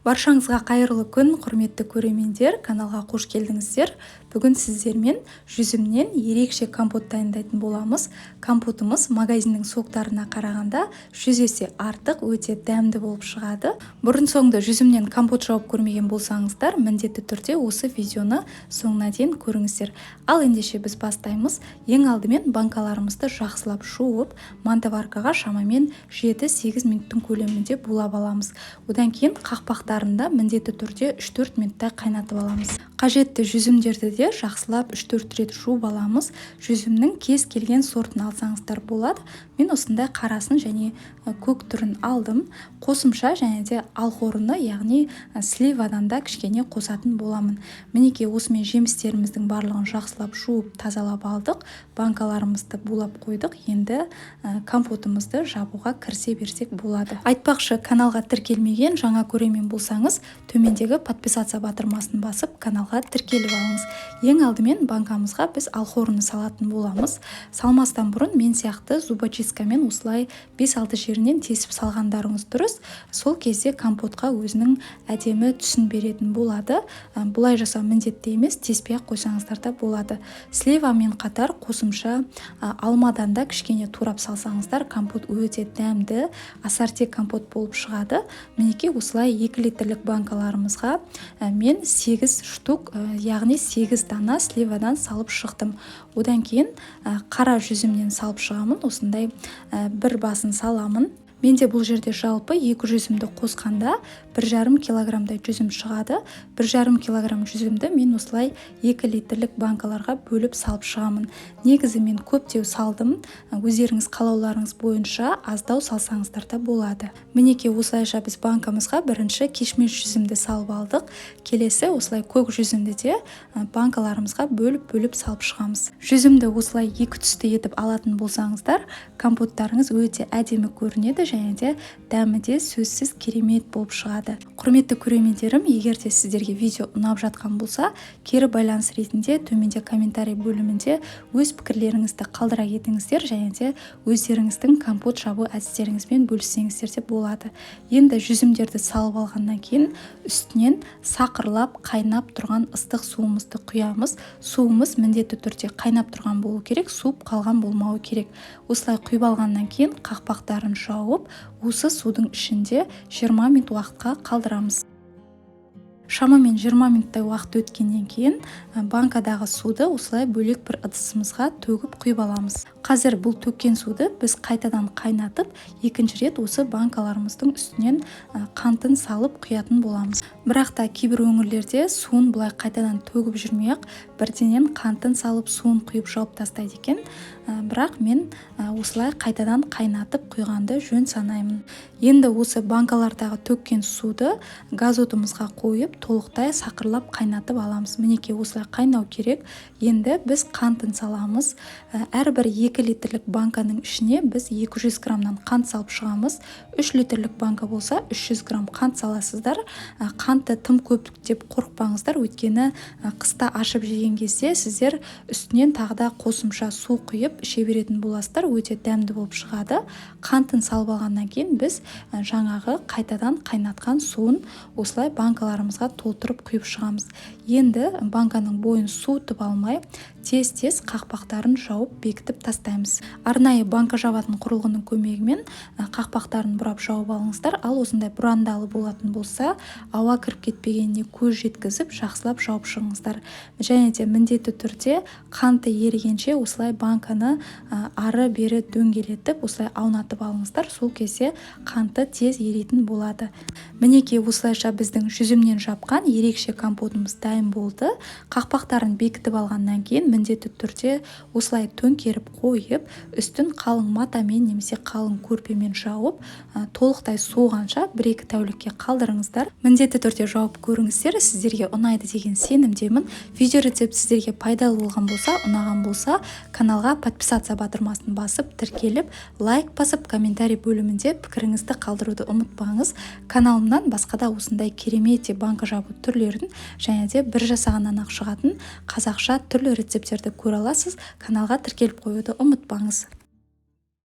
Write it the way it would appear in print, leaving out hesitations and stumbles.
Баршаңызға қайырлы күн, құрметті көрермендер, каналға қош келдіңіздер. Бүгін сіздермен жүзімнен ерекше компот дайындайтын боламыз. Компотымыз магазиннің соктарына қарағанда 100 есе артық, өте дәмді болып шығады. Бұрын соңды жүзімнен компот жауып көрмеген болсаңыздар, міндетті түрде осы видеоны соңына дейін көріңіздер. Ал ендеше біз бастаймыз. Ең алдымен банкаларымызды жақсылап жуып, мантываркаға шамамен 7-8 минуттың көлемінде булап аламыз. Одан кейін қақпақтарында міндетті түрде 3-4 минутта қайнатып аламыз. Қажетті жүзімдерді де жақсылап 3-4 рет жуып аламыз. Жүзімнің кез келген сортын алсаңыздар болады. Мен осындай қарасын және көк түрін алдым. Қосымша және де алхорыны, яғни сливадан да кішкене қосатын боламын. Мінекей осымен жемістеріміздің барлығын жақсылап жуып тазалап алдық. Банкаларымызды булап қойдық. Енді компотымызды жабуға кірісе берсек болады. Айтпақшы, каналға тіркелмеген жаңа көрермен болсаңыз, төмендегі подписаться батырмасын басып, каналға тіркеліп алыңыз. Ең алдымен банкамызға біз алхорыны салатын боламыз. Салмастан бұрын мен сияқты зубочисткамен осылай 5-6 жерінен тесіп салғандарыңыз дұрыс. Сол кезде компотқа өзінің әдемі түсін беретін болады. Бұлай жасау міндетті емес, теспей қойсаңыздар да болады. Сливамен қатар қосымша алмадан да кішкене турап салсаңыздар, компот өте дәмді, ассорти компот болып шығады. Мінекей осылай 2 литрлік банкаларымызға мен 8 штук, яғни 8 дана сливадан салып шықтым. Одан кейін қара жүзімнен салып шығамын. Осындай бір басын саламын. Менде бұл жерде жалпы 2 жүзімді қосқанда 1,5 килограммдай жүзім шығады. 1,5 килограмм жүзімді мен осылай 2 литрлік банкаларға бөліп салып шығамын. Негізі мен көптеу салдым. Өздеріңіз қалауларыңыз бойынша аздау салсаңыздар да болады. Мінекей осылайша біз банкамызға бірінші кешмеш жүзімді салып алдық. Келесі осылай көк жүзімді де банкаларымызға бөліп салып шығамыз. Жүзімді осылай 2 түсті етіп алатын болсаңыздар, компоттарыңыз өте әдемі көрінеді және де дәмі де сөзсіз керемет болып шығады. Құрметті көрермендерім, егер де сіздерге видео ұнап жатқан болса, кері байланыс ретінде төменде комментарий бөлімінде өз пікірлеріңізді қалдыра кетіңіздер және де өздеріңіздің компот жабу әдістеріңізбен бөліссеңіздер де болады. Енді жүзімдерді салып алғаннан кейін үстінен сақырлап қайнап тұрған ыстық суымызды құямыз. Суымыз міндетті түрде қайнап тұрған болу керек, суып қалған болмауы керек. Осылай құйып алғаннан кейін қақпақтарын жауып, осы судың ішінде 20 минут уақытқа қалдырамыз. Шамамен 20 минуттай уақыт өткеннен кейін банкадағы суды осылай бөлек бір ыдысымызға төгіп құйып аламыз. Қазір бұл төккен суды біз қайтадан қайнатып, екінші рет осы банкаларымыздың үстінен қантын салып құятын боламыз. Бірақ та кейбір өңірлерде суын бұлай қайтадан төгіп жүрмей-ақ бірденен қантын салып суын құйып жауып тастайды екен. Бірақ мен осылай қайтадан қайнатып құйғанды жөн санаймын. Енді осы банкалардағы төккен суды газ отымызға қойып, толықтай сақырлап қайнатып аламыз. Мінекей осылай қайнау керек. Енді біз қантын саламыз. Әрбір 2 литрлік банканың ішіне біз 200 граммнан қант салып шығамыз. 3 литрлік банка болса 300 грамм қант саласыздар. Қантты тым көп деп қорықпаңыздар, өйткені қыста ашып жеген кезде сіздер үстінен тағы да қосымша су құйып іше беретін боласыздар, өте дәмді болып шығады. Қантын салып алғаннан кейін біз жаңағы қайтадан қайнатқан суын осылай банкаларымызға толтырып құйып шығамыз. Енді банканың бойын суытып алмай, тез-тез қақпақтарын жауып бекітіп тастаймыз. Арнайы банка жабатын құрылғының көмегімен қақпақтарын бұрап жауып алыңыздар. Ал осындай бұрандалы болатын болса, ауа кіріп кетпегеніне көз жеткізіп, жақсылап жауып шығыңыздар. Және де міндетті түрде қанты ерігенше осылай банканы ары-бері дөңгелетіп, осылай аунатып алыңыздар. Сол кезде қанты тез еритін болады. Мінекей осылайша біздің жүзімнен жапқан ерекше компотымыз дайын болды. Қақпақтарын бекітіп алғаннан кейін міндетті түрде осылай төңкеріп қойып, үстін қалың матамен немесе қалың көрпемен жауып, толықтай суығанша 1-2 тәулікке қалдырыңыздар. Міндетті түрде жауып көріңіздер, сіздерге ұнайды деген сенімдемін. Видео рецепт сіздерге пайдалы болған болса, ұнаған болса, каналға подписаться батырмасын басып, тіркеліп, лайк басып, комментарий бөлімінде пікіріңізді қалдыруды ұмытпаңыз. Каналымнан басқа да осындай керемет банка жабу түрлерін және де бір жасағаннан ақ шығатын қазақша түрлі рецепттерді көре аласыз. Каналға тіркеліп қоюды ұмытпаңыз.